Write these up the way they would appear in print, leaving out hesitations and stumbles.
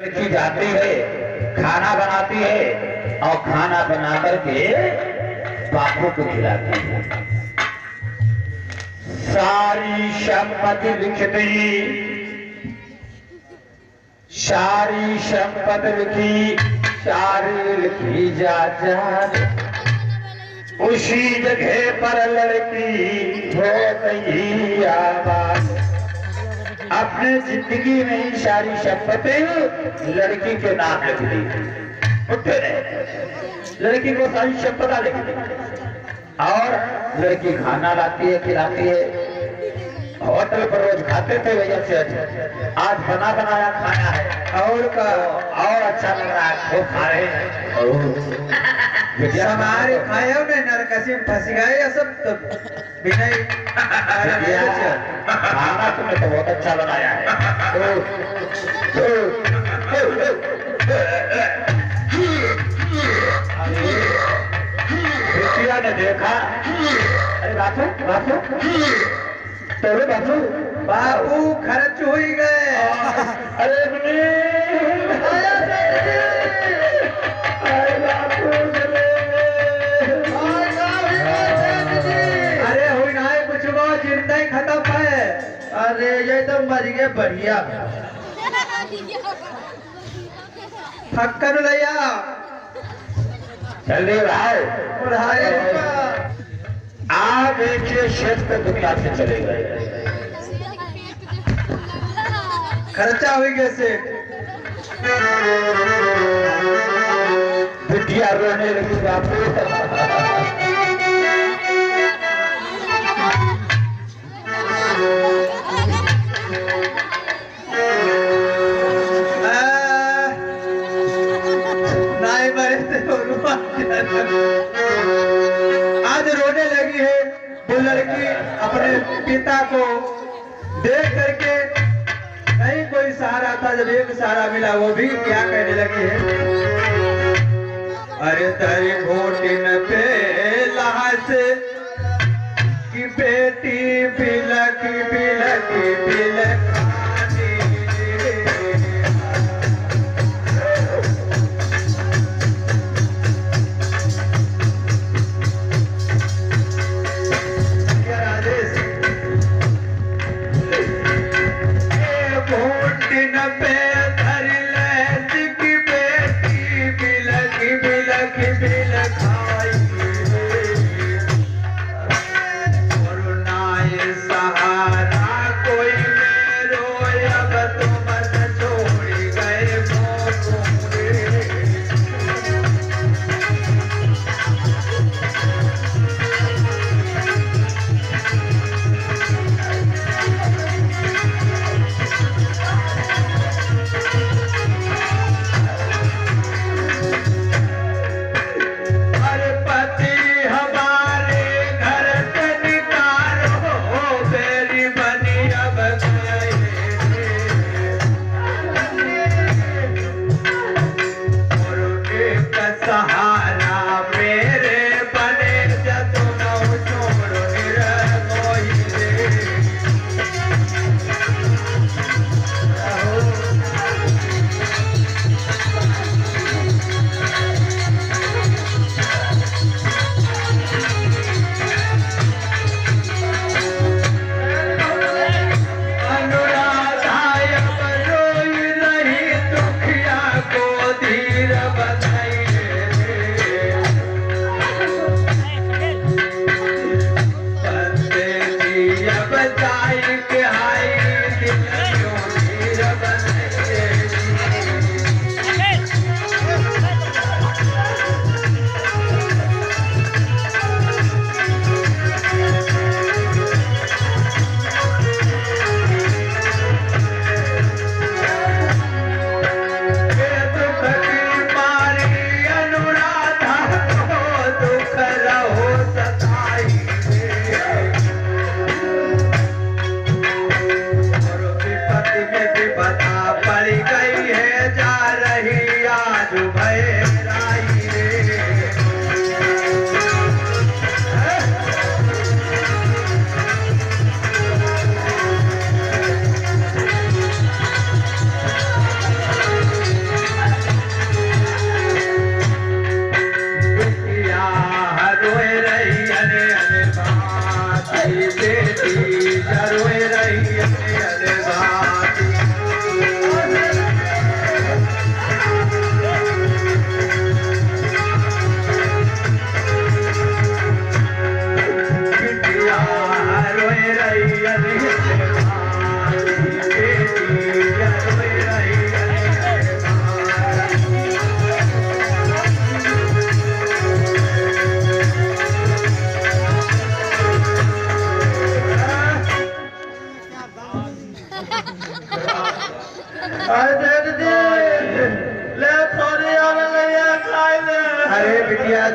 लड़की जाती है, खाना बनाती है और खाना बना करके बापू को खिलाती है। सारी संपत्ति लिख दी, सारी संपत्ति लिखी, सारी लिखी जा उसी जगह पर लड़की हो गई आबाद। अपने जिंदगी में ही सारी संपत्ति लड़की के नाम लिख दी। उठे लड़की को सारी संपदा लिख दी और लड़की खाना लाती है, खिलाती है। होटल पर रोज खाते थे भैया से, आज बना बनाया खाना है और अच्छा लग रहा है, वो खा रहे हैं। हमारे खाया में नरकसी में फंस गए या सब तो बिना खाना तुमने तो बहुत अच्छा बनाया है। बिटिया ने देखा, अरे बापू बापू तेरे बापू बाबू खर्च हो ही गए। अरे जिंदा ही खत्म है। अरे ये तो मर गए बढ़िया। थक्कर लिया जल्दी भाई आज देखिए शेष पे दुनिया से चले गए। खर्चा हुई कैसे? बिटिया रोने लगी बापू। आज रोने लगी है वो लड़की अपने पिता को देख करके। नहीं कोई सहारा था, जब एक सहारा मिला वो भी क्या कहने लगी है। अरे तेरी घोटिन पे लाश की बेटी बिलक बिलक बिलक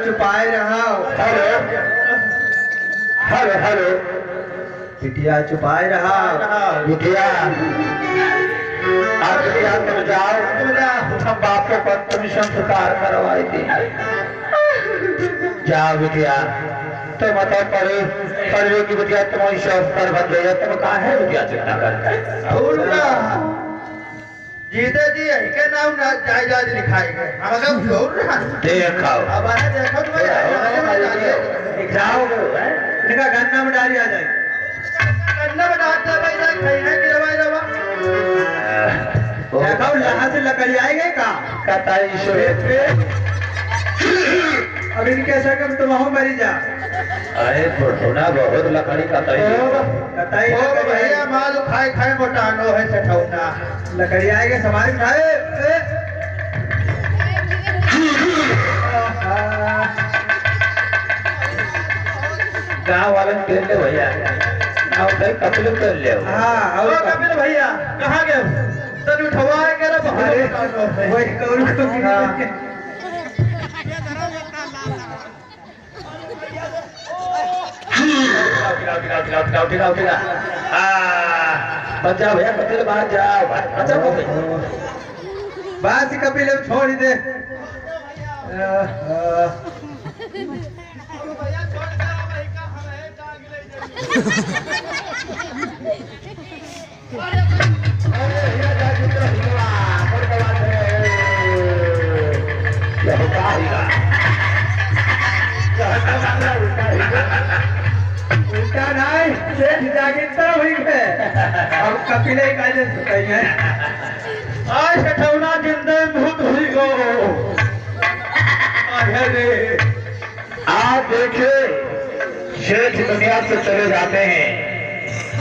चुपाए रहा। हेलो हेलो हेलो बिटिया चुपाए रहा। बिटिया आप बिटिया तुम जाओ, हम बापों पर तुम संस्कार करवाई थी। जाओ बिटिया, तुम बताओ पढ़े की बिटिया तुम्हारी संस्कार बन गई, तुम कहाँ है बिटिया चिंता करता जीते जी के नाम ना जायदाद लिखाई गए। हम अगर छोड़ रहा देखो अब आने देखो तो भाई जाओ इनका गन्ना में डाली आ जाए। गन्ना में डालते भाई ना कहीं है कि दवाई दवा देखो यहाँ से लकड़ी आएगी का कताई से अब इनके सकम तुम हो मरी जा। अरे थोड़ा बहुत लकड़ी कताई भैया माल खाए खाए मोटानो है सठौना लकड़ी आएगा समाज उठाए। गाँव वाले खेल ले भैया, कपिल कर ले। हाँ कपिल भैया कहाँ गए तन उठवा के वही कौन बच्चा भैया कपिल बाहर जाओ, बच्चा बात कपिल छोड़ दे। उल्टा नहीं सेठ जागीरता हुई है अब कपिल है आज सठौना जिंदे भूत हुई गो। आप देखिए शेष दुनिया से चले जाते हैं,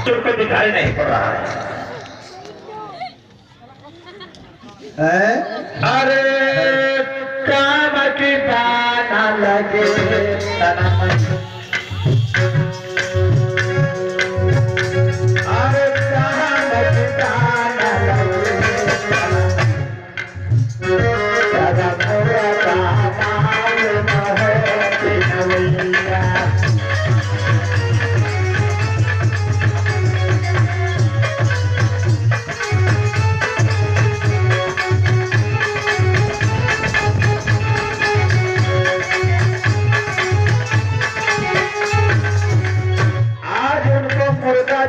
तुमको दिखाई नहीं पड़ रहा है। अरे काम की दाना लगे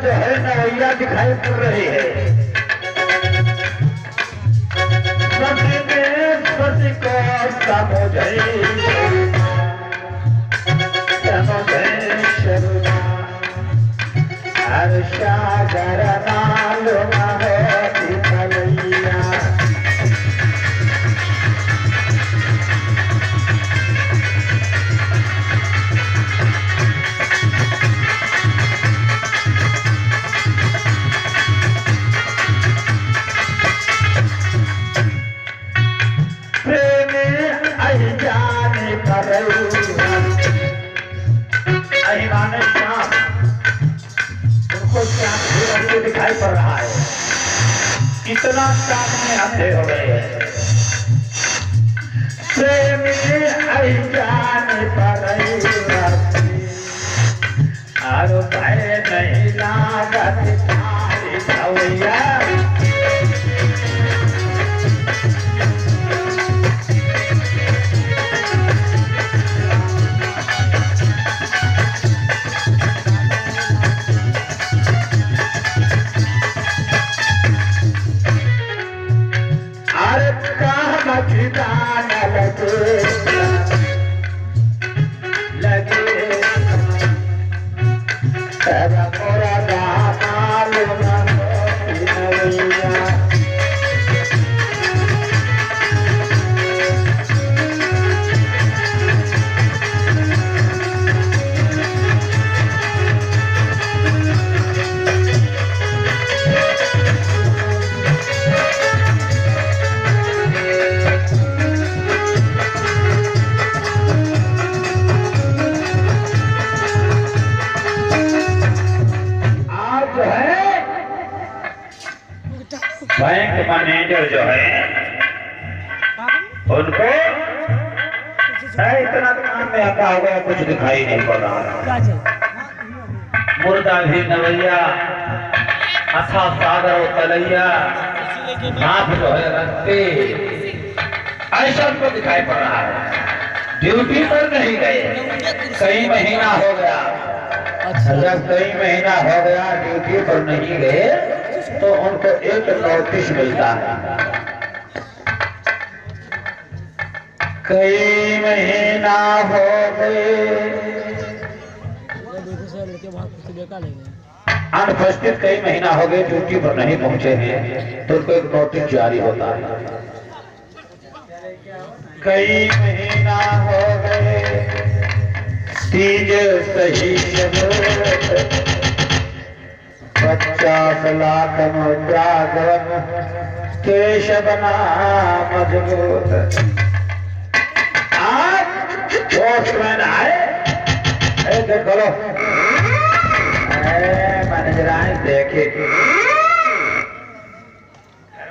जो है नवैया दिखाई पड़ रही है। सती में सती को शरुणा हर सागर मालूम है दिखलैया। उनको दिखाई पड़ रहा है, इतना सामने अंधे हो गए हैं। प्रेम जाने पर भय नहीं लागत थारी भवैया। बैंक मैनेजर जो है उनको इतना काम में आता हो गया, कुछ दिखाई नहीं पड़ रहा। मुर्दा भी नवैया, अथा सागर और तलैया, नाथ जो है रस्ते, ऐसा हमको दिखाई पड़ रहा है। ड्यूटी पर नहीं गए, कई महीना हो गया। जब कई महीना हो गया ड्यूटी पर नहीं गए तो उनको एक नोटिस मिलता है। कई महीना हो गए अनुपस्थित, कई महीना हो गए ड्यूटी पर नहीं पहुंचे हैं तो उनको एक नोटिस जारी होता है। कई महीना हो गए तीज सही 50 लाख मुद्रा गवन केशव नाम मजबूत। आज पोस्टमैन आए, देखो मैनेजर आए, देखे घर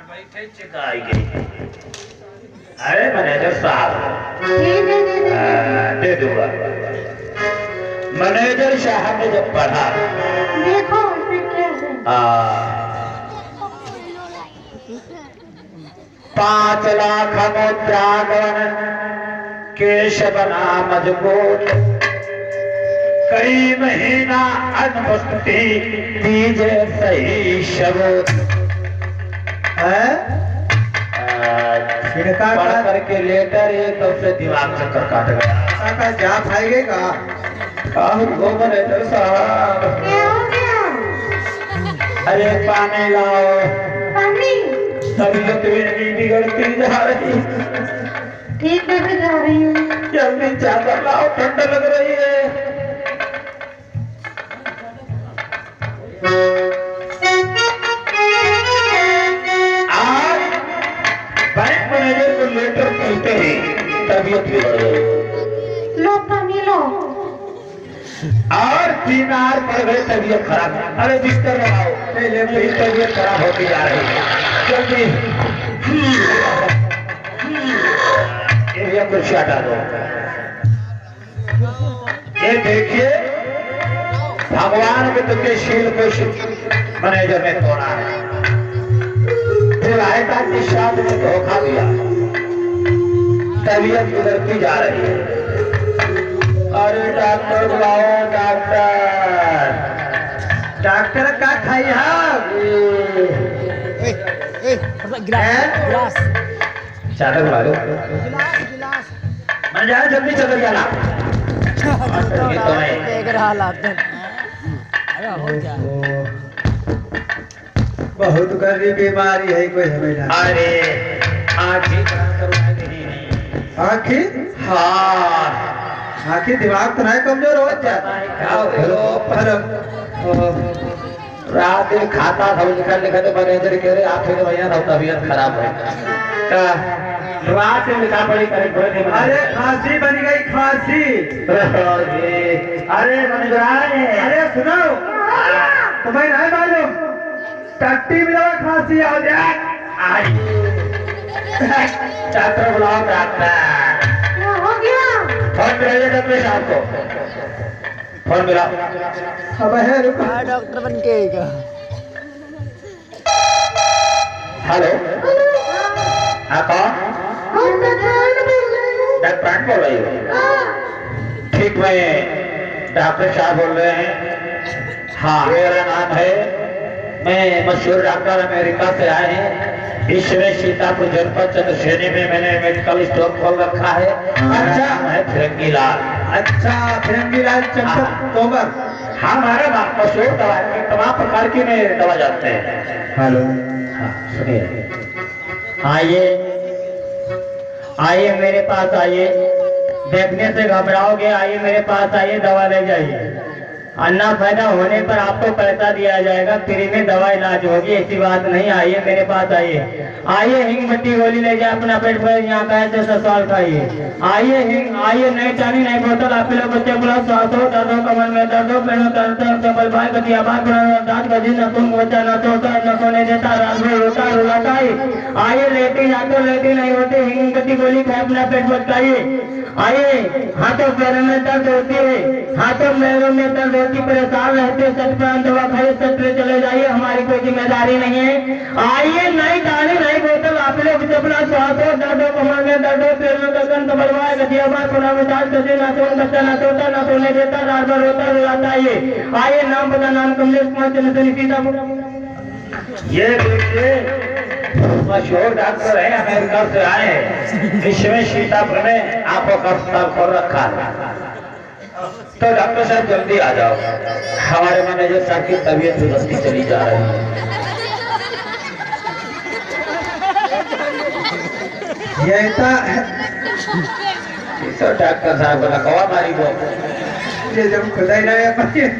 बैठे चिकाई गई। अरे मैनेजर साहब दे दूंगा। मैनेजर साहब ने जब पढ़ा, देखो 5 लाख मुद्रा गवन केशव नाम मजबूत, कई महीना अनुपस्थिति दीजे सही सबूत। पढ़ करके लेटर एकदम से दिमाग चक्कर काट गया। जा खाएगा मैनेजर साहब, क्या हो गया? अरे पानी लाओ, पानी तबीयत मेरी बिगड़ती जा रही। ठीक है, मैं जा रही हूँ। जल्दी चादर लाओ, ठंड लग रही है। आज बैंक मैनेजर को लेटर मिलते ही तबीयत बिगड़ गई। लो पानी लो। और बीमार पड़ गए, तबीयत खराब। अरे बिस्तर लगाओ, पहले मेरी तबीयत खराब होती जा रही है। जल्दी ये कुर्सी हटा दो। ये देखिए भगवान बुद्ध के शील को मैनेजर ने तोड़ा है। विवाहिता के साथ में धोखा दिया, तबीयत बिगड़ती जा रही है। अरे डॉक्टर बुलाओ, डॉक्टर। डॉक्टर का खाई गिलास चादर बुला लो, मैं जा जल्दी चादर जाना। देख रहा हालात है। अरे हो क्या बहुत गरीब बीमारी है, कोई हमें ना। अरे आँखें करवाई नहीं। आखिर हाँ आखिर दिमाग तो नहीं कमजोर हो जाता है। रात में खाता था, निकल निकल मैनेजर कह रहे आप भैया था, तबीयत खराब है। रात में लिखा पड़ी करे। अरे खांसी बन गई, खांसी। अरे मैनेजर, अरे सुनो, तुम्हें नहीं मालूम टट्टी मिला खांसी आ जाए। डॉक्टर बुलाओ, डॉक्टर। क्या हो गया? फोन मिलाइए डॉक्टर साहब को, फोन मिला। अब है रुको। डॉक्टर बन के हेलो, हाँ कौन? डॉक्टर बोल रही हो? ठीक, मैं डॉक्टर साहब बोल रहे हैं। हाँ मेरा नाम है, मैं मशहूर डॉक्टर अमेरिका से आए हैं। इस समय सीतापुर जनपद चंद्रसेनी में मैंने मेडिकल स्टोर खोल रखा है। अच्छा है फिरंगी लाल। अच्छा फिरंगी लाल चंपक तोमर। हाँ हमारा मशहूर दवा है, तमाम प्रकार की में दवा जानते हैं। हेलो, हाँ सुनिए, आइए आइए मेरे पास आइए, देखने से घबराओगे, आइए मेरे पास आइए, दवा ले जाइए। अन्ना फायदा होने पर आपको पैसा दिया जाएगा, फ्री में दवा इलाज होगी, ऐसी बात नहीं। आइए मेरे पास आइए, आइए हिंग मट्टी गोली ले जाए, अपना पेट पर यहाँ का है तो ससुराल खाइए। आइए हिंग, आइए नई चाली नई बोतल, आप लोग बच्चे बुला, सांस हो दर्द हो, कमर में दर्द हो, पेड़ में दर्द हो, चपल भाई कटिया भाई दांत का जी नकुन बच्चा न सोता न सोने देता, रात में रोता रुलाता है। आइए लेटी जाते लेटी नहीं होती, हिंग मट्टी गोली खाए, अपना पेट बचाइए। आइए, हाथों पैरों में दर्द होती है, हाथों पैरों में दर्द होती, परेशान रहते, सच पर दवा खाइए, सच पे चले जाइए, हमारी कोई जिम्मेदारी नहीं है। आइए, नई दानी नई बोतल आप लोग चपला श्वास हो, दर्द हो, कमर में दर्द हो, पैर में दर्द, कमरवाए गठियाबाद, पुनः मिजाज कभी ना सोन बच्चा ना सोता ना सोने देता, रात भर रोता रोता। आइए, नाम पता नाम कमलेश कुमार चंद्रशेखर सीतापुर। ये देखिए मशहूर डॉक्टर है, अमेरिका से आए हैं, इसमें सीतापुर में आंखों का अस्पताल खोल रखा है। तो डॉक्टर साहब जल्दी आ जाओ, हमारे मैनेजर साहब की तबीयत बिगड़ती चली जा रही है। ये तो डॉक्टर साहब को लकवा मारी दो। ये जब खुदा ही ना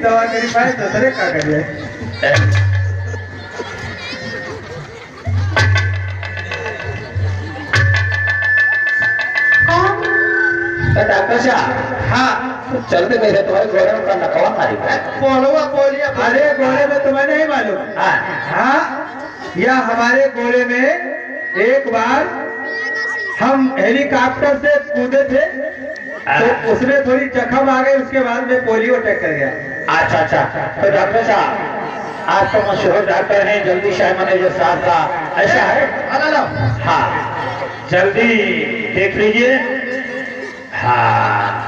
दवा करी पाए तो सरे का करिए। डॉक्टर साहब, हाँ चलते गए तुम्हारे घोड़े में लकवा मारी बोलिए। अरे घोड़े में तुम्हें नहीं मालूम? हाँ, या हमारे घोड़े में एक बार हम हेलीकॉप्टर से कूदे थे तो उसमें थोड़ी जख्म आ गई, उसके बाद में पोलियो अटैक कर गया। अच्छा अच्छा, तो डॉक्टर साहब आज तो मशहूर डॉक्टर हैं, जल्दी शाह मैनेजर साहब का ऐसा है, हाँ जल्दी देख लीजिए। हाँ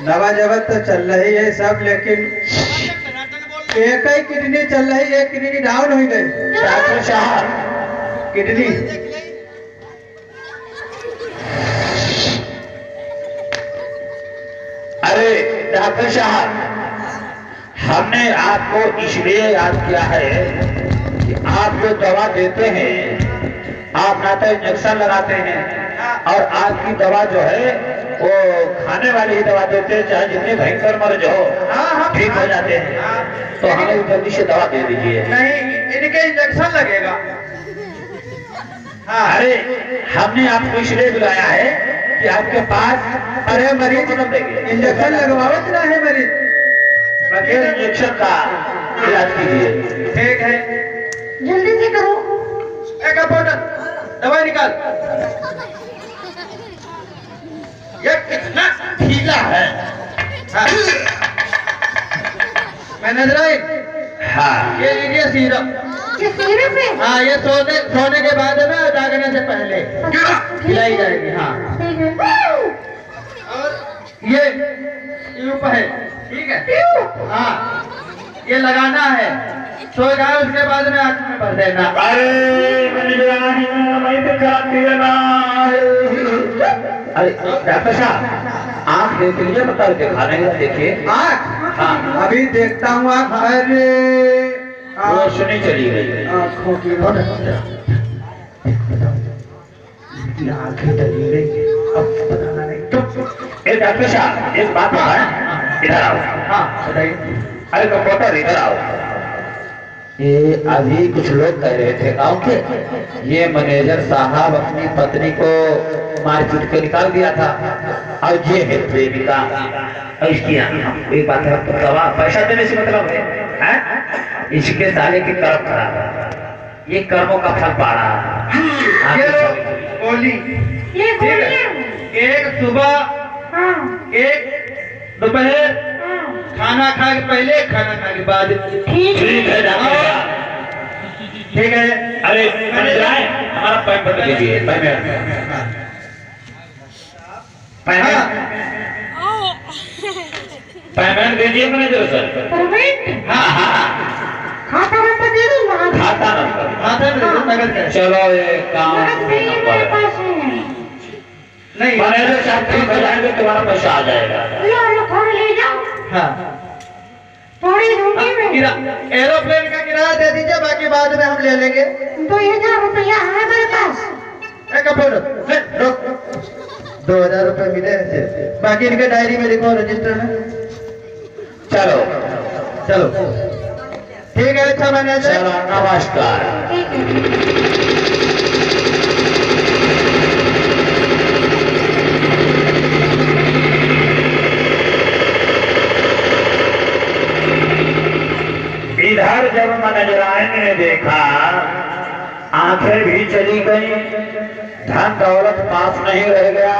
दवा जगत तो चल रही है सब, लेकिन एक ही किडनी चल रही है, किडनी डाउन हो गई। डॉक्टर साहब किडनी अरे डॉक्टर साहब, हमने आपको इसलिए याद किया है कि आप जो दवा देते हैं, आप ना तो इंजेक्शन लगाते हैं और आपकी दवा जो है वो खाने वाली ही दवा देते हैं, चाहे जितने भयंकर मर्ज हो ठीक हो जाते हैं। तो हमें जल्दी से दवा दे दीजिए। नहीं, इनके इंजेक्शन लगेगा। हाँ, अरे हमने आपको इसलिए बुलाया है कि आपके पास अरे मरीज देंगे, इंजेक्शन लगवावत ना है मरीज, बगैर इंजेक्शन का इलाज कीजिए। ठीक है, जल्दी से करो। एक पाउडर दवाई निकाल। ये कितना ढीला है। हाँ। मैनेजर, हाँ ये लीजिए सीरप। ये सिरप है? हाँ, ये सोने के बाद में जागने से पहले खिलाई जाएगी। हाँ, ठीक है। और ये ट्यूब है, ठीक है। हाँ, ये लगाना है, सो जाए उसके बाद में आंख में भर देना। अरे डॉक्टर साहब, आँख देख लीजिए, मतलब दिखा रहे हैं, देखिए आँख? हाँ। अभी देखता हूँ आँख। अरे रोशनी चली गई। आँखों की आँखें डली गई, अब बताना नहीं। ए डॉक्टर साहब, एक बात बताएं, इधर आओ। हाँ बताइए। अरे कंप्यूटर इधर आओ। ये अभी कुछ लोग कह रहे थे गाँव के, ये मैनेजर साहब अपनी पत्नी को मार पीट के निकाल दिया था और ये है प्रेमिका। और इसकी एक बात है, तो दवा पैसा देने से मतलब है? इसके साले की कर्म खराब है, ये कर्मों का फल पा रहा है। ये लो गोली, ये ठीक है। बोलिए। एक सुबह, हाँ, एक दोपहर, हाँ, खाना खा के पहले, खाना खा के बाद। ठीक ठीक है डॉक्टर साहब। ठीक है। अरे मैनेजर आए, हमारा पैक बदल दीजिए। पेमेंट दीजिए मैनेजर सर। पेमेंट? हाँ हाँ, खाता नंबर दे दूँ? खाता नंबर। हाँ सर, नगद है। चलो ये काम नगद नहीं है मेरे पास है। नहीं, मैनेजर साहब ठीक हो जाएंगे, तुम्हारा पैसा आ जाएगा। लो थोड़ी ले जाओ, हाँ, थोड़ी दूंगी मैं। एरोप्लेन का किराया दे दीजिए, बाकी बाद में हम ले लेंगे। 2000 रुपया है मेरे पास। एक फोटो 2000 रुपए मिले हैं सिर्फ, बाकी इनके डायरी में लिखो, रजिस्टर में। चलो चलो ठीक है। अच्छा मैनेजर, चलो नमस्कार। ठीक है। इधर जब मनजराइन ने देखा, आंखें भी चली गई, धन दौलत पास नहीं रह गया,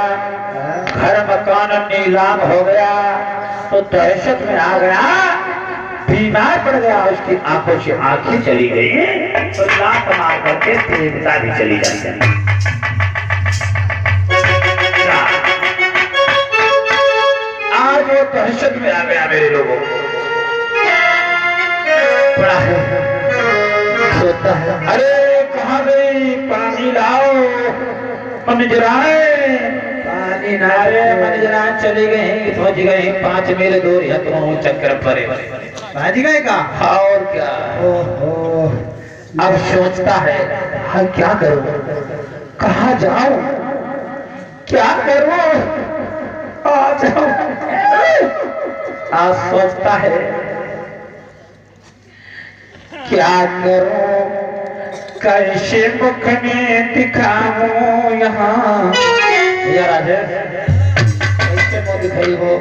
घर मकान नीलाम हो गया, तो दहशत में आ गया, बीमार पड़ गया, उसकी आंखों से आंखें चली गई, तो लात मार करके देवता भी चली जाती। आज वो दहशत में आ गया मेरे लोगों, बड़ा है, सोता है, अरे कहाँ गई, पानी लाओ, मनजराए पानी ना रे, मनजराए चली गई, पहुंच गई 5 मील दूर, यत्रों चक्कर परे भाजी गए का? और क्या। ओहो, अब सोचता है, हाँ क्या करूं, कहाँ जाऊं, क्या करूं, आ जाऊं। आज सोचता है क्या करूं, कैसे मुख में दिखाऊं यहाँ, या राजेश कैसे मुख दिखाई वो,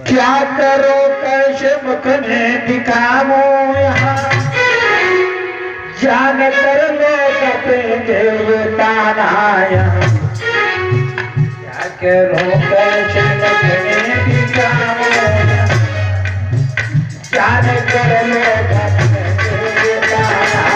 क्या करो कैसे मुख में दिखाऊं यहाँ, जान कर लोग कहेंगे ताना यहाँ, क्या करो कैसे मुख में दिखाऊं यहाँ, जान कर लोग कहेंगे ताना यहाँ।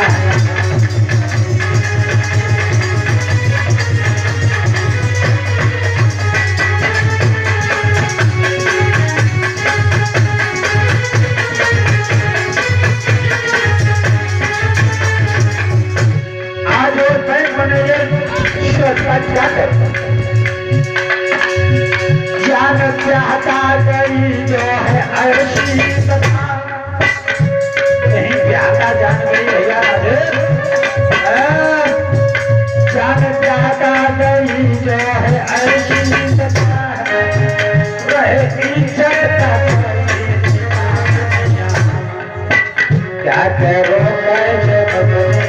आज वो बैंक मैनेजर सोचता क्या करता, जान चाहता गई जो है अर्शी सदा, कहीं प्यादा जान गई भैया राजेश, जान चाहता गई जो है अर्शी सदा, रहे इज्जत क्या करो कैसे बदले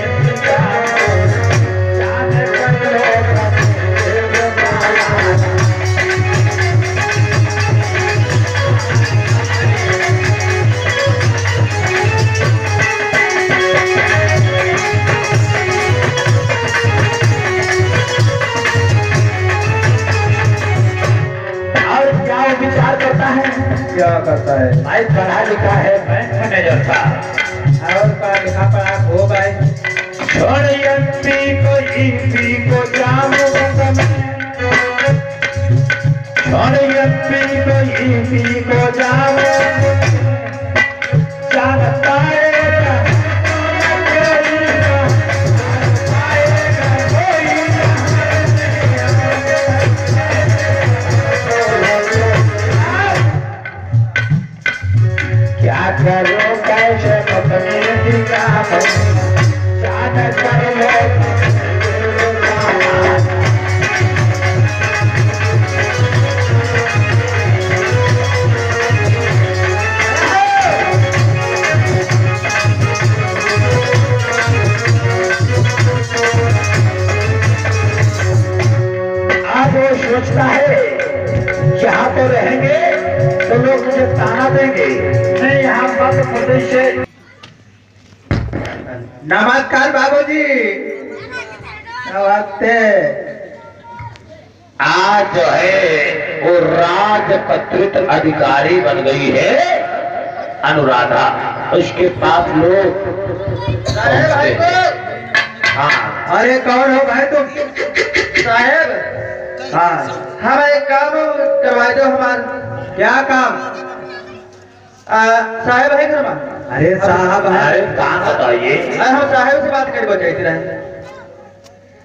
विचार करता है, क्या करता है? भाई पढ़ा लिखा है, बैंक मैनेजर था, और का लिखा पढ़ा हो भाई, छोड़ एमपी को ईपी को जाऊंगा मैं, छोड़ एमपी को ईपी को जाऊंगा, जानता है क्या करो कैसे अपने दिखाओ, जान कर लो आज वो सोचता है यहाँ तो रहेंगे तो लोग मुझे ताना देंगे, मैं यहाँ मध्य प्रदेश से। नमस्कार बाबूजी, नमस्ते। आज जो है वो राजपत्रित अधिकारी बन गई है अनुराधा, उसके पास लोग साहेब हाँ, अरे कौन हो भाई तुम? साहेब हाँ, हम एक काम करवा दो हमारा। क्या काम? साहेब है घर में? अरे साहब अरे काम बताइए। हम साहेब से बात करके चाहिए रहे।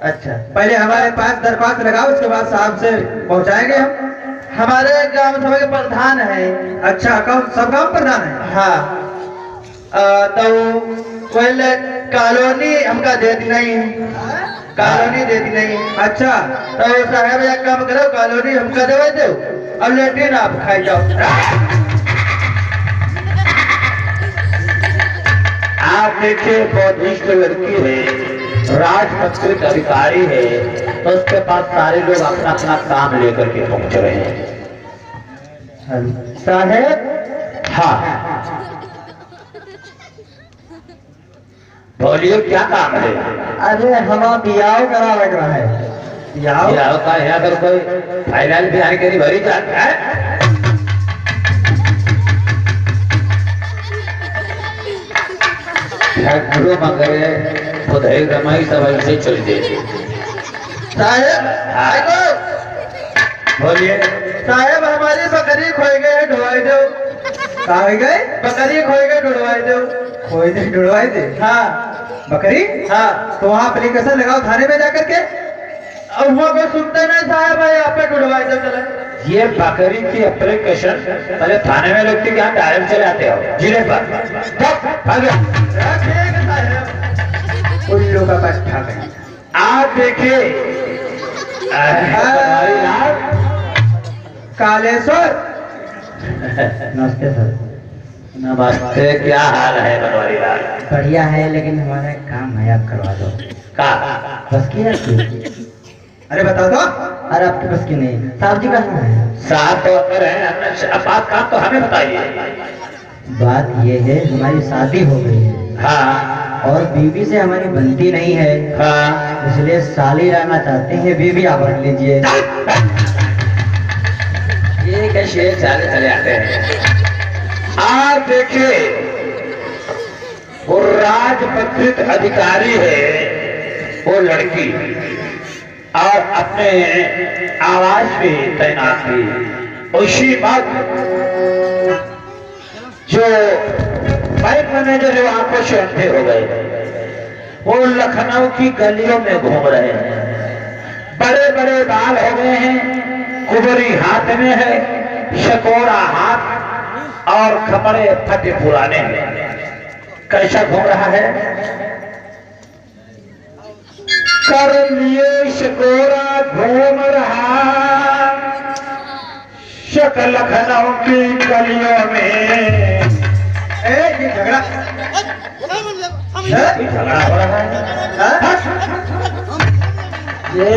अच्छा, पहले हमारे पास दरख्वास्त लगाओ, उसके बाद साहब से पहुंचाएंगे हम। हमारे ग्राम सभा के प्रधान है। अच्छा, कौन सब गांव प्रधान है? हाँ, तो पहले कॉलोनी हमका देती नहीं है, कॉलोनी देती नहीं। अच्छा, तो साहब एक काम करो, कॉलोनी हमका दे दो और लेट्रिन आप खाई जाओ। आप देखिए बौद्धिस्ट लड़की है, राजपत्रित अधिकारी है, तो उसके पास सारे लोग अपना अपना काम लेकर के पहुंच रहे हैं। साहेब हाँ, बोलिए क्या काम है? अरे हमा बियाह करा लग रहा है। बियाह क्या होता है अगर कोई फाइनल भी आने के लिए भरी जाता है? गुरु मगरे खुदाई रमाई सब ऐसे चल जाएगी। साहब बोलिए साहब हमारी बकरी खोई गई है, ढुड़वाई दो। कहाँ हो गए? बकरी खोई गई, ढुड़वाई दो। खोई दे, ढुड़वाई दे। हाँ बकरी। हाँ तो वहाँ एप्लीकेशन लगाओ थाने में जाकर के। अब वो कोई सुनते नहीं साहब, भाई आप पे ढुड़वाई दो चले। ये बकरी की एप्लीकेशन पहले थाने में लगती क्या डायरेक्ट चले आते हो जिले पर उल्लू का पट्टा गई। आप देखिए कालेश्वर। नमस्ते सर। नमस्ते, क्या हाल है बनवारी लाल? बढ़िया है, लेकिन हमारा एक काम है, आप करवा दो। का बस की है? अरे बता दो। अरे आपके बस की नहीं। साहब जी कहाँ है? साहब तो अंदर है, हमने बात काम तो हमें बताइए। बात ये है, हमारी शादी हो गई है हाँ और बीवी से हमारी बनती नहीं है, हाँ इसलिए साली रहना चाहते हैं। बीवी आप रख लीजिए। ये कैसे चाले चले आते हैं? आप देखिए वो राजपत्रित अधिकारी है वो लड़की और अपने आवाज पे तैनात थी। उसी वक्त जो बैंक मैनेजर है आंखों से अंधे हो गए, वो लखनऊ की गलियों में घूम रहे हैं, बड़े बड़े बाल हो गए हैं, कुबरी हाथ में है, शकोरा हाथ और कपड़े फटे पुराने हैं। कैसा घूम रहा है? कर लिए शकोरा घूम रहा शक लखनऊ की गलियों में। ये झगड़ा झगड़ा हो रहा है। ये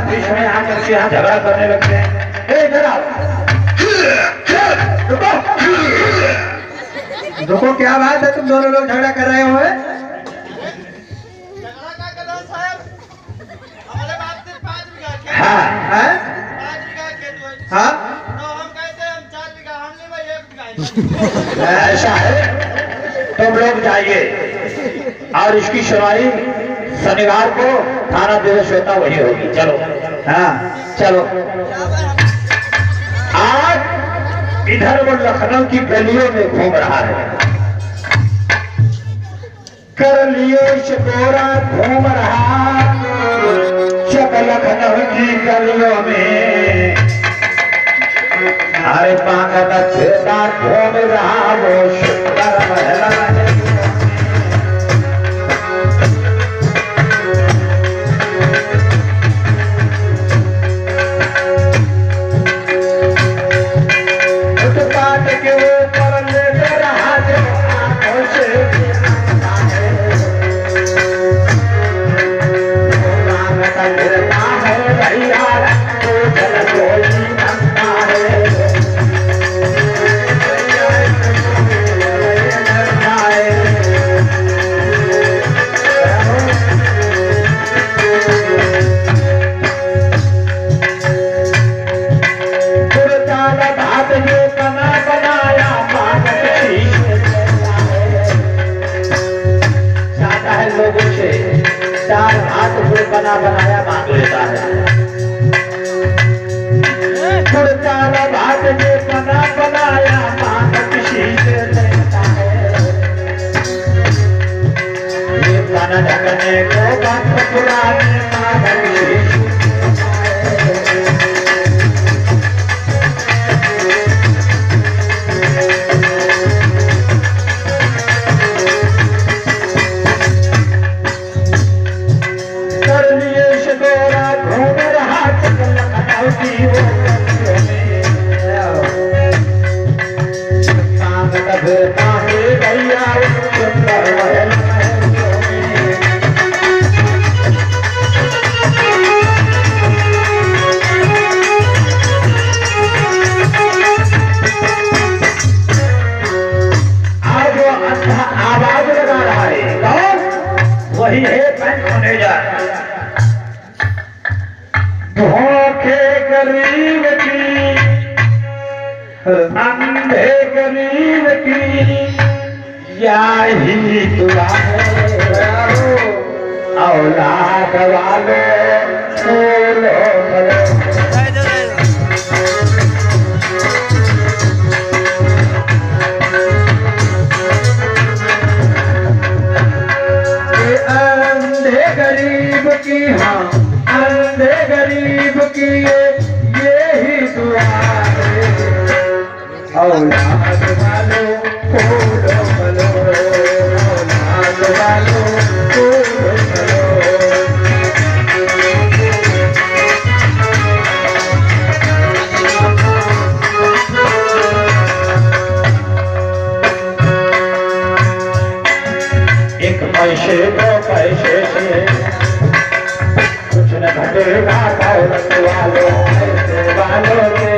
बीच में आकर के यहाँ झगड़ा करने लगते हैं। जरा देखो क्या बात है, तुम दोनों लोग झगड़ा कर रहे हो? हाँ हाँ हाँ ऐसा है, तुम लोग जाइए और इसकी सुनवाई शनिवार को थाना दिवस होता वही होगी। चलो हाँ चलो। आज इधर वो लखनऊ की गलियों में घूम रहा है, कर लिए शकोरा घूम रहा शक लखनऊ की गलियों में। अरे पागल फिरता घूम रहा वो सुंदर महल में। उत्पाद के ऊपर लेते रहा जो आंखों से गिरता है। पागल फिरता है भैया तो जल कोई बनता है। चार हाथ बना बनाया मांग लेता है। चार भात जो बना बनाया मांग किसी से लेता है। ये बना ढकने को बात पुराने मांग किसी से आवाज लगा रहा क्या ही दुआ है औलाद वाले फूलो फलो। अंधे गरीब की, हाँ अंधे गरीब की ये ही दुआ है औलाद वालों फूलो फलो, औलाद वालों फूलो फलो। एक पैसे दो पैसे से कुछ न घटेगा दौलत वालों, पैसे वालों के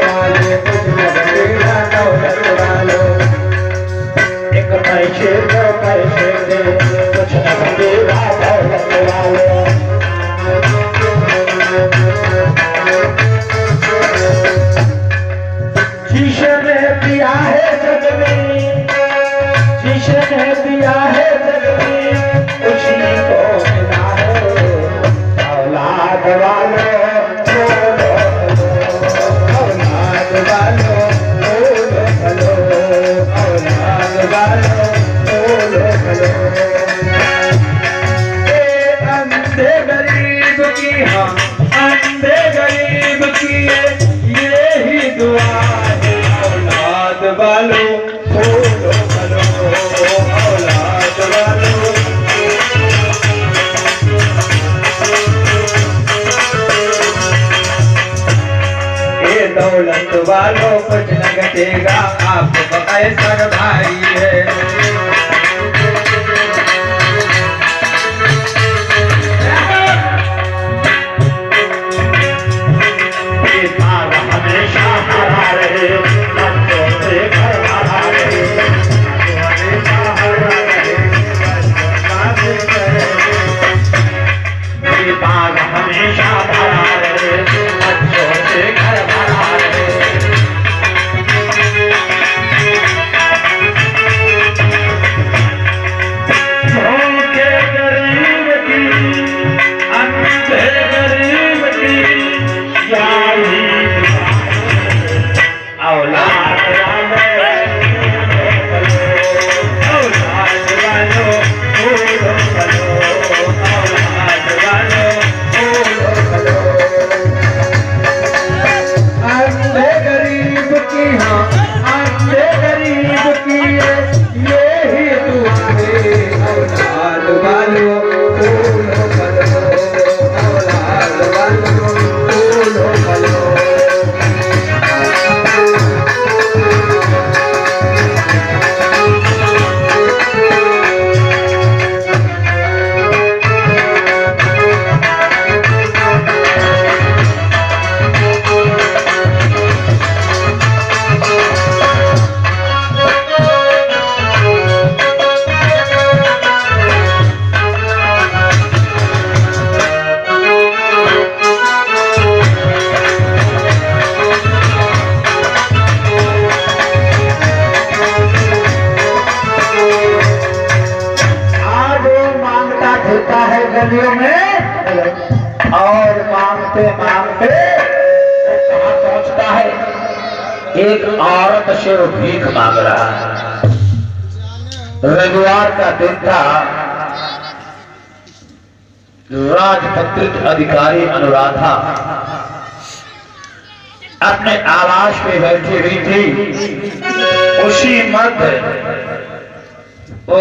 वाले कुछ न घटेगा दौलत वालों। एक पैसे दो पैसे से कुछ न घटेगा दौलत वालों। शीशे में दिया है जग में, शीशे ने दिया है जग में, उसी को मिला है औलाद वालों फूलो फलो, औलाद वालों फूलो फलो, औलाद वालों फूलो फलो। ये अंधे गरीब की, हाँ अंधे गरीब की ये ही दुआ है औलाद वालों फूलो फलो, औलाद वालों। ये दौलत वालों कुछ न घटेगा, आपको ऐसा भाई है। ये बाग हमेशा हरा रहे, बच्चों से घर भरा रहे, हमेशा हरा रहे, बच्चों से घर। ये बाग हमेशा भरा रहे, बच्चों से घर भरा रहे। भूखे गरीब की, अंधे गरीब की क्या ही औलाद औलाद वालों फूलो फलो, औलाद वालों फूलो फलो। अंधे गरीब की, हाँ अंधे गरीब की ये ही दुआ है औलाद वालों फूलो फलो, औलाद वालों फूलो फलो। फिरता है गलियों में और मांगते मांगते कहाँ पहुंचता है। एक औरत से वो भीख मांग रहा है। रविवार का दिन था। राजपत्रित अधिकारी अनुराधा अपने आवास पे बैठी हुई थी। उसी मध्य वो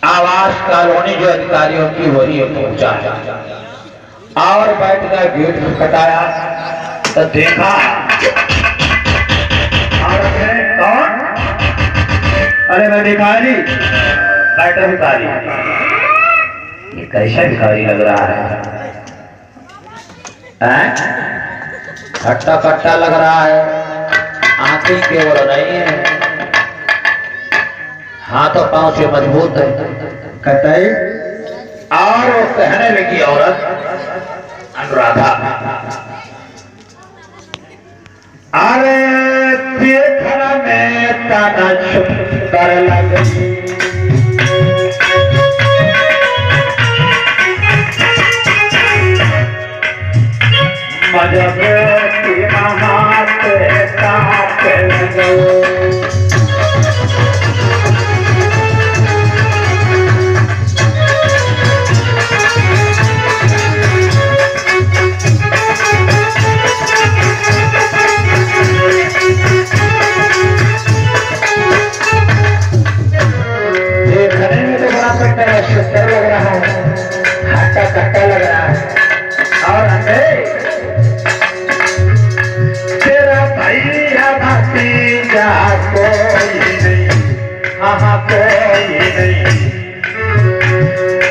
आवास कॉलोनी जो अधिकारियों की वही पहुंचा और बैठ कर गेट खटखटाया तो देखा औरत है। कौन? अरे मैं भिखारी, बैठा भिखारी। ये कैसा भिखारी लग रहा है? खट्टा खट्टा लग रहा है, आंखें केवल नहीं है, हाथों पांव से मजबूत है। कतई और वो कहने लगी औरत अनुराधा, अरे देखने में तना सुंदर लगी। मजबूती हाथ काट लगे। देखने में तो बड़ा सुंदर लग रहा है, हट्टा कट्टा लग रहा है। और हमें तेरा भैया भतीजा कोई नहीं, हाँ कोई नहीं।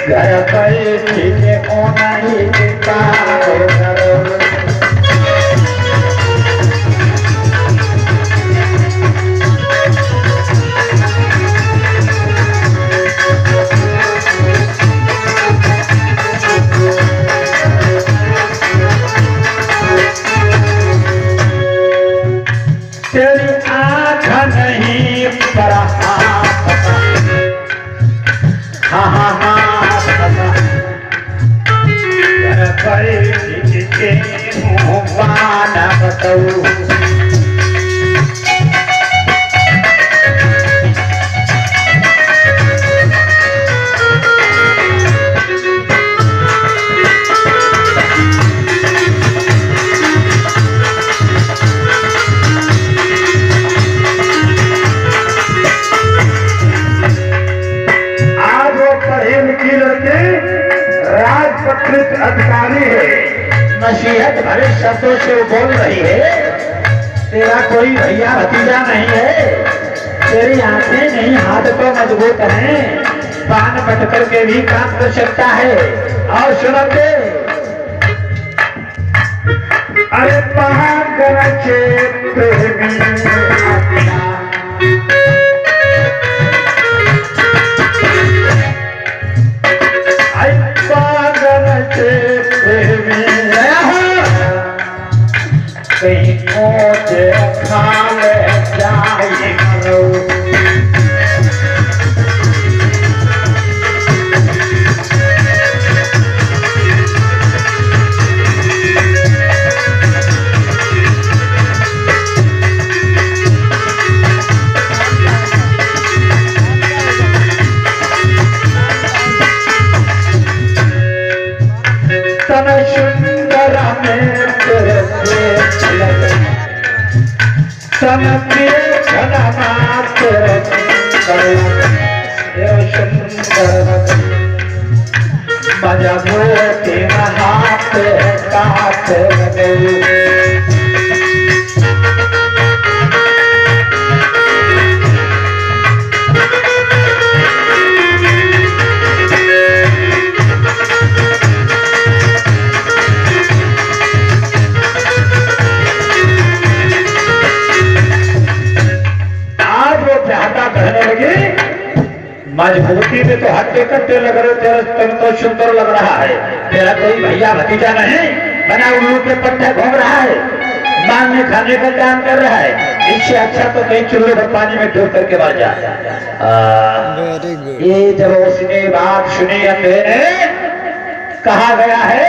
घर बैठी के होना ही काम करो। तेरी आँख नहीं पर हाथ पता, हाँ हाँ हाँ पता। घर पर किसके मुँह पाना बताऊँ। राजपत्रित अधिकारी है, नसीहत भरे शब्दों से बोल रही है। तेरा कोई भैया भतीजा नहीं है, तेरी आंखें नहीं हाथ तो मजबूत हैं, पान बट करके भी काम कर सकता है। और सुनते अरे पागल क्षेत्र कहीं मुझे खाने जाए करो। तन सुंदर में तेरे सन के घना तेरे सुंदर मजबूती हाथ काट लगे। मजबूती में तो हट्टे कट्टे लग रहे, तेरा तन तो सुंदर लग रहा है। तेरा कोई भैया भतीजा नहीं, बना उल्लू के पट्टे घूम रहा है, मांगने खाने का काम कर रहा है। इससे अच्छा तो कहीं चूल्हे पर पानी में डूब करके मर जा। ये जब उसने बात सुनी अंधे ने, कहा गया है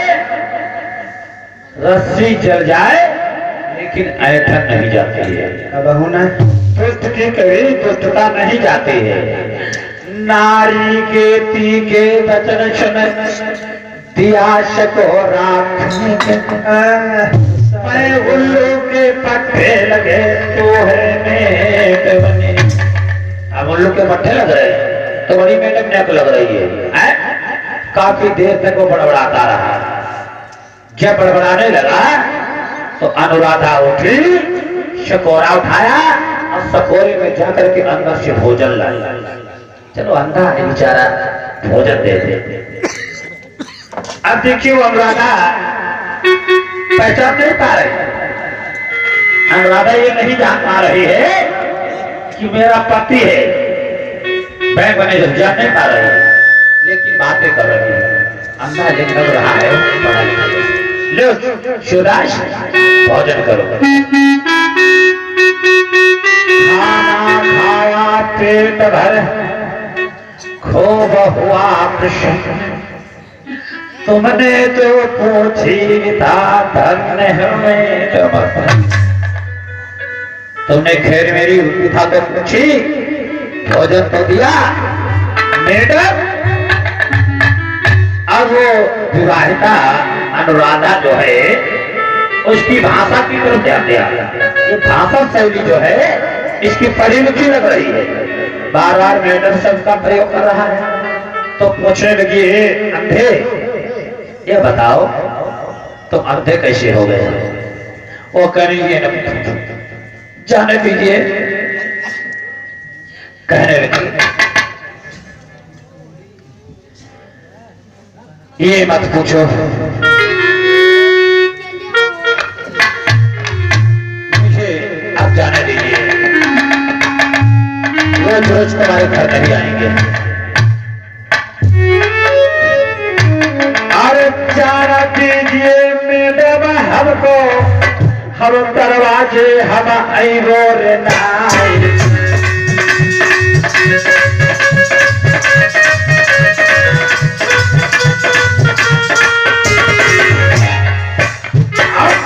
रस्सी जल जाए लेकिन ऐठन नहीं जाती है। अब होना दुष्ट की कभी दुष्टता नहीं जाती है। नारी के तीखे वचन सुन दिया सको रात, मैं उल्लू के पट्टे लगे तो है मेट बने। अब उल्लू के पट्टे लग रहे तो बड़ी मेडम ने लग रही है। काफी देर तक वो बड़बड़ाता रहा। जब बड़बड़ाने लगा तो अनुराधा उठी, शकोरा उठाया और सकोरे में जाकर के अंदर से भोजन लाई। चलो अंधा है बेचारा, भोजन दे दे। अब देखिए वो अनुराधा पहचान नहीं पा रही। अनुराधा ये नहीं जान पा रही है कि मेरा पति है, बैंक मैनेजर, जान नहीं पा रही है, लेकिन बातें कर रही है। अंधा जिन लग रहा है पढ़ा लिखा। लो शिवराज भोजन करो। खाना पेट भर खूब हुआ प्रश्न, तुमने तो पूछी था धन्य है मेरा वतन। तुमने खैर मेरी था तो पूछी, भोजन तो दिया मैडम। अब वो विवाहिता अनुराधा जो है उसकी भाषा की तरफ ध्यान दिया। ये भाषा शैली जो है इसकी परिणति लग रही है, बार बार मैडम शब्द का प्रयोग कर रहा है। तो पूछने लगी, अंधे ये बताओ तुम अंधे कैसे हो गए? वो करेंगे न, जाने दीजिए। कहने लगी, ये मत पूछो, मुझे अब जाने दीजिए। रोज रोज तुम्हारे घर नहीं आएंगे। अरे जाना दीजिए मैडम हमको, हम दरवाजे हम आईबो रे नाई।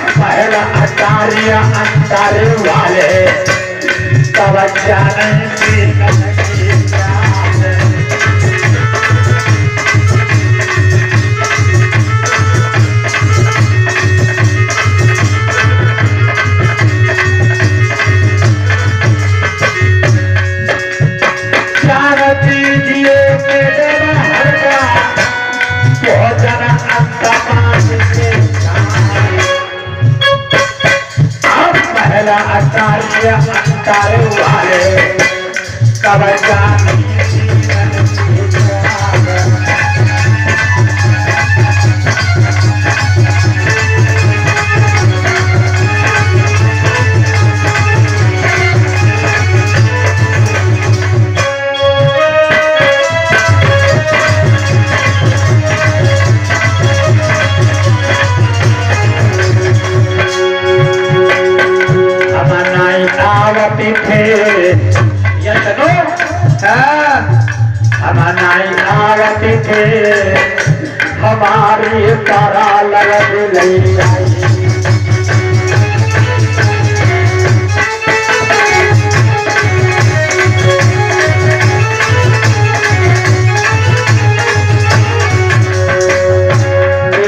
पहला अटारिया अंतारे वाले तब जाने की अंतारे वाले कब जाने आवती थे हमारी तारा लग गई।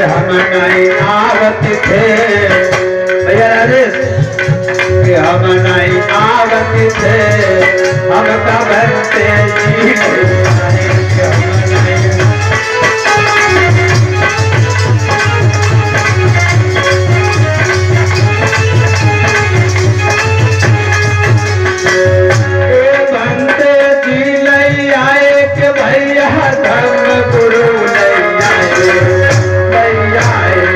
हम नहीं आवती थे भैया राजेश, हम नहीं आवती थे, हम कबरते बनते जी नहीं आए कि भैया धर्म गुरु नहीं आए,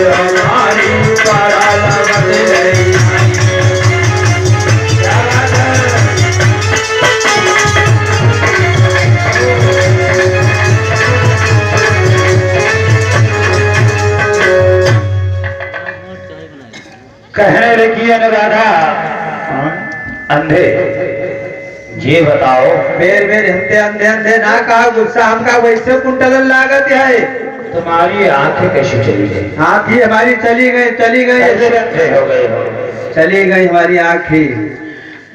हमारी पारा लगत नहीं। कहने लगी अनुराधा, अंधे ये बताओ, बेर बेर हमते अंधे अंधे ना कहा, गुस्सा हमका वैसे कुंटल लागत है। तुम्हारी आंखें कैसे चली गई? आंखें हमारी चली गई कैसे अंधे हो गए हो? चली गई हमारी आंखें।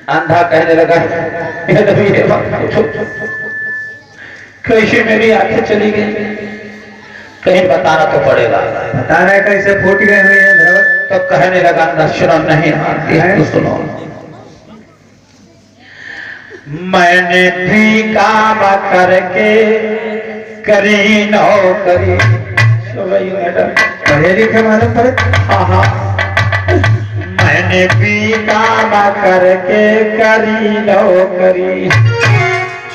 अंधा कहने लगा, कैसे मेरी आंखें चली गई? कहीं बताना तो पड़ेगा। बताना है कैसे फूट गए हुए हैं धरवत। तो कहने लगा, शर्म नहीं आती है तो सुनो, मैंने भी काम करके करी नौकरी। पढ़े लिखे मालूम पड़े। हाँ, मैंने भी काम करके करी नौकरी,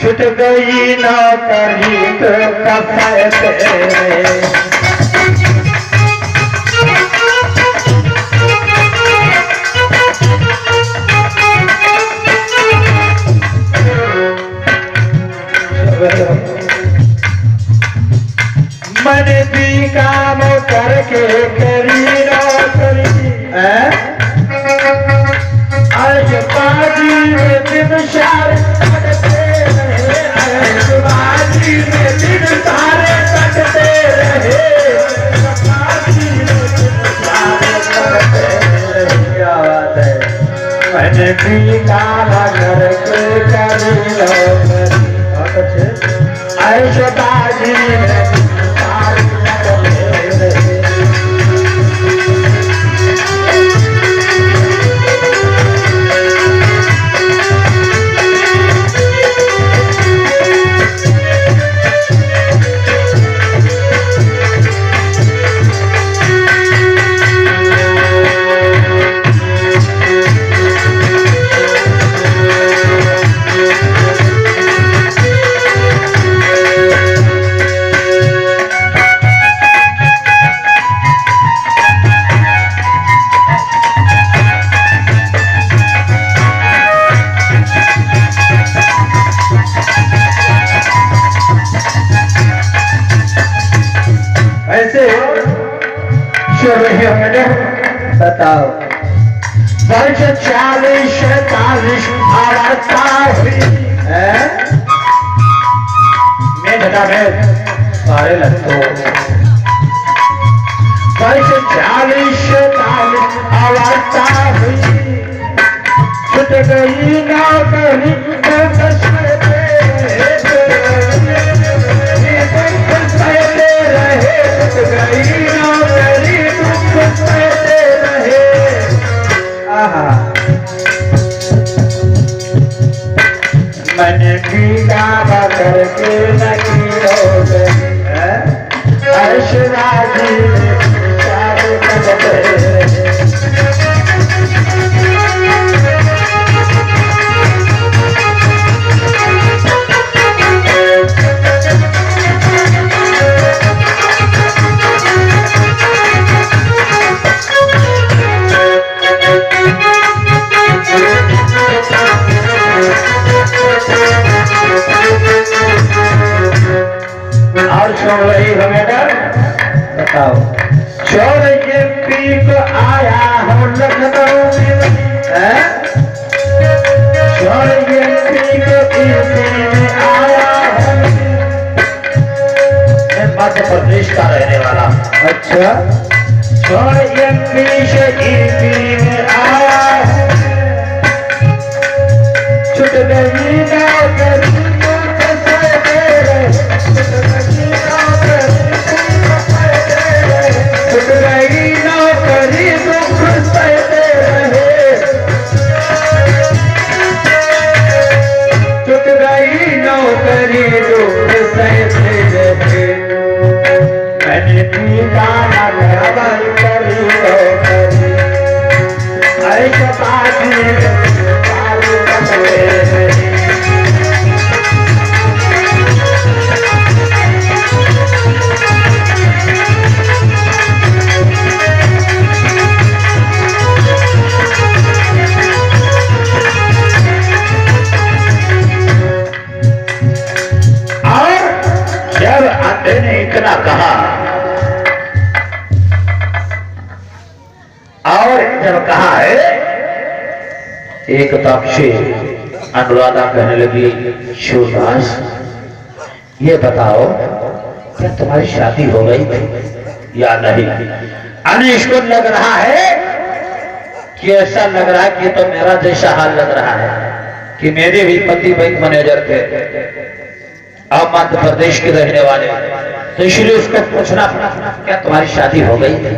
छूट गई नौकरी तो कफायत। मैंने भी काम करके करी नौकरी, मैंने पीला घर के करी लो करी। बहुत अच्छे। ऐसे बाजी में सारी लगे रहे। ऐसे बताओ। वर्ष 40-45 आवर्ता हुई हैं? मैं घटा में सारे लगतो वर्ष 40-45 आवर्ता हुई छुट गई नौकरी तो कसरते रहे छुट गई नौकरी दुख सहते रहे। आहा। मैंने पीला करके नहीं रोके अर्शराजी सारे बदले। और सुन रही हो मैडम, बताओ। छोड़ के पी को आया हूँ लखनऊ में। हैं? छोड़ के पी को यूपी में आया हूँ। मैं मध्य प्रदेश का रहने वाला। अच्छा। छोड़ के पी से यूपी में आया हूँ। छुट गई नौकरी दुख सहते रहे। छुट गई नौकरी दुख सहते रहे। छूट गई नौकरी दुख सहते रहे। मैंने पीला बराबर करी लो करी ऐसा बाजी में सारे बदले रहे। और जब अंधे ने इतना कहा और जब कहा है एक तपसी अनुराधा कहने लगी शिवदास ये बताओ क्या तुम्हारी शादी हो गई थी या नहीं। अनिश को लग रहा है कि ऐसा लग रहा है कि तो मेरा जैसा हाल लग रहा है कि मेरे भी पति बैंक मैनेजर थे अब मध्य प्रदेश के रहने वाले, तो इसलिए उसको पूछना पड़ा क्या तुम्हारी शादी हो गई थी।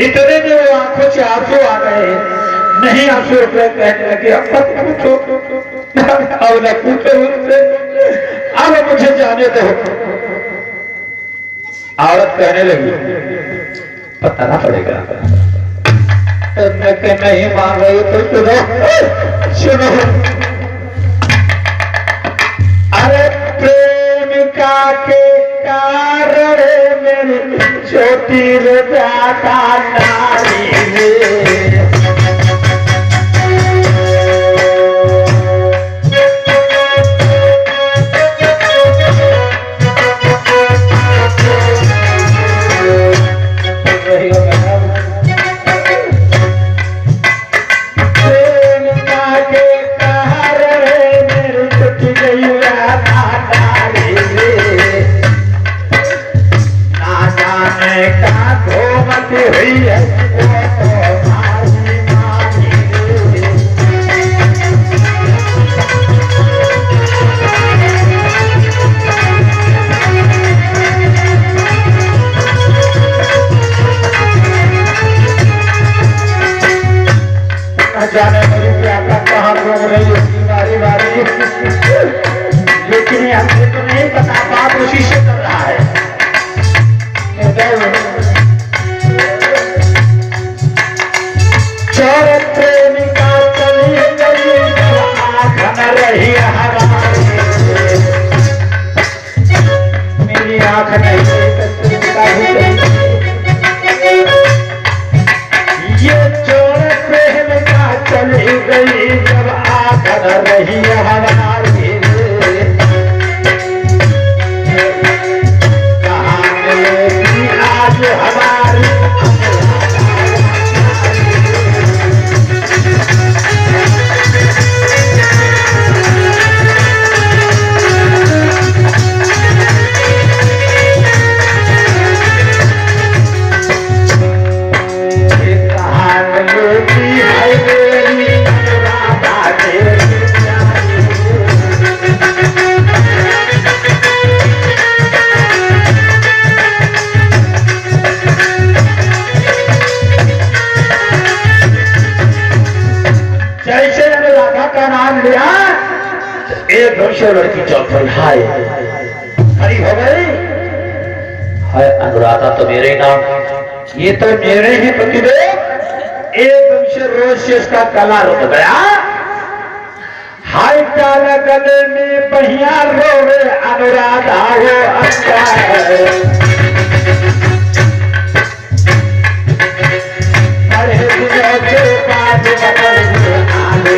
इतने में वो आंखों से आंसू आ गए। नहीं आंसू रुपये कहने लगे अब मत पूछो अब न पूछो उससे अब मुझे जाने दो। औरत कहने लगी बताना पड़ेगा। तो मैं कि नहीं मान रही तो सुनो सुनो। अरे प्रेमिका के कारण मेरी छोटी ज्यादा नारी हुई है जाने मेरी क्या कहाँ घूम रही है बारी बारी, लेकिन ये हमसे तो नहीं पता, बात उसी से कर रहा है। चोर प्रेमिका चली गई आँख न रही हमारी, मेरी आँख नहीं ये चोर प्रेमिका चली गई जब आँख न रही हमारी, कहाँ मिलेगी आज हमारी लड़की चौथी हाय खड़ी हो गई है। अनुराधा तो मेरे नाम, ये तो मेरे ही पतिदेव, एकदम से रोज से इसका गला रुक गया। हाय काला गले में पहिया रोवे अनुराधा हो अच्छा है, बड़े दिनों के बाद बदल आने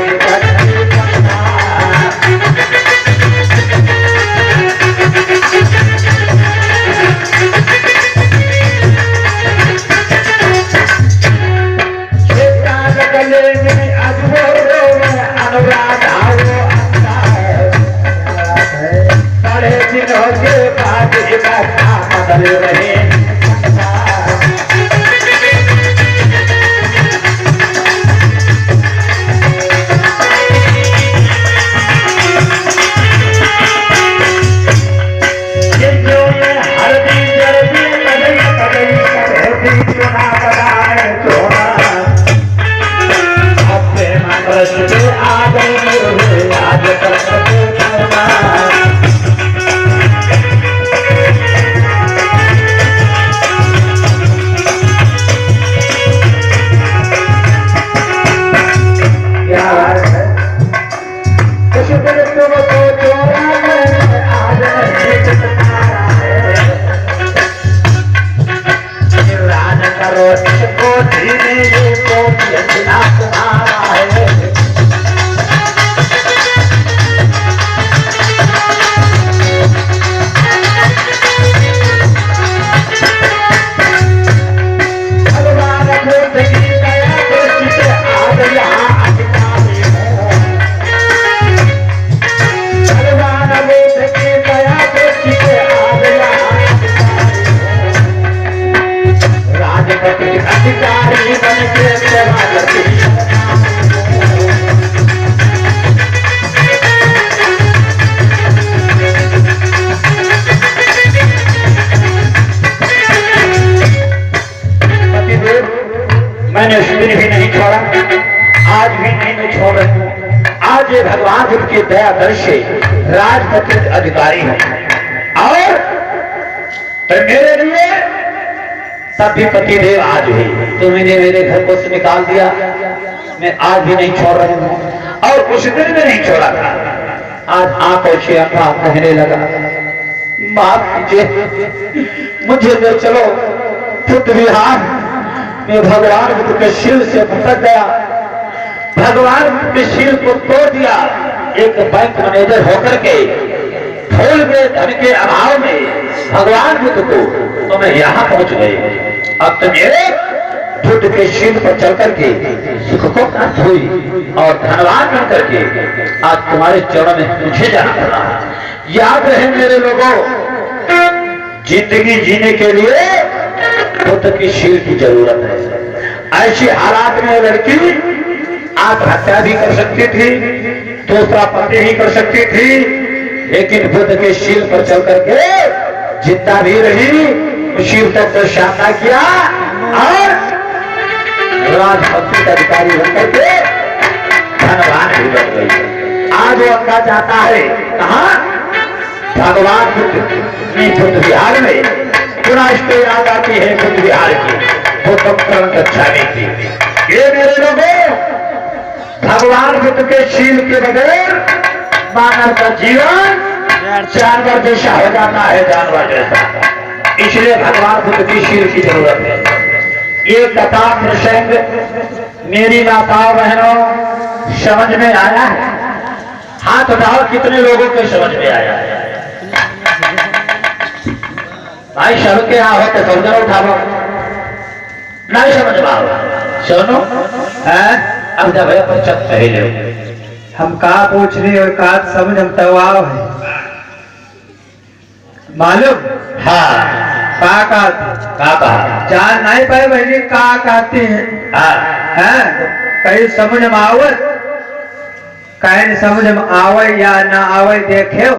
मैंने उस दिन भी नहीं छोड़ा, आज भी नहीं मैं छोड़ रही हूँ। आज ये भगवान उनकी दया दर से राजपत्रित अधिकारी है और मेरे लिए सभी पतिदेव आज हुई। तुमने मेरे घर को से निकाल दिया, मैं आज भी नहीं छोड़ रही हूँ और उस दिन में नहीं छोड़ा था। आज आंखों से आंखा कहने लगा माफ कीजिए मुझे, ले चलो खुद विहार में भगवान बुद्ध के शील से भटक गया, भगवान बुद्ध के शील को तोड़ दिया। एक बैंक मैनेजर होकर के फूल में धन के अभाव में भगवान बुद्ध को तो मैं यहाँ पहुंच गई। अब तो मेरे बुद्ध के शील पर चल करके सुख को प्राप्त हुई और धनवान बन करके आज तुम्हारे चरणों में मुझे जाना पड़ा। याद रहे मेरे लोगों, जिंदगी जीने के लिए बुद्ध की शील की जरूरत है। ऐसे हालात में लड़की आत्महत्या भी कर सकती थी, दूसरा पति ही कर सकती थी, लेकिन बुद्ध के शील पर चल करके जितना भी रही शील तक तो सामना किया और राजपत्रित अधिकारी बनकर के धनवान भी बन गई। आज वो अंका जाता है कहाँ? भगवान बुद्ध की बुद्ध विहार में। पुनः इसको याद आती है बुद्ध विहार की वो तत्करण कक्षा में थी। ये मेरे लोगों, भगवान बुद्ध के शील के बगैर मानव का जीवन जानवर जैसा हो जाता है, जानवर जैसा। इसलिए भगवान बुद्ध की शील की जरूरत है। ये कथा प्रसंग मेरी माताओं बहनों समझ में आया है? हाथ उठाओ कितने लोगों के समझ में आया है? भाई सबके यहाँ हो तो समझो, उठाओ। नहीं समझ पाओ सुनो है। अब जब पहले हम का पूछने और का समझ हम तवाव है मालूम। हाँ का कहा जान नहीं पाए बहनी का कहते हैं। हाँ कहीं समझ में आवत, कहीं समझ में आवे या ना आवे देखे।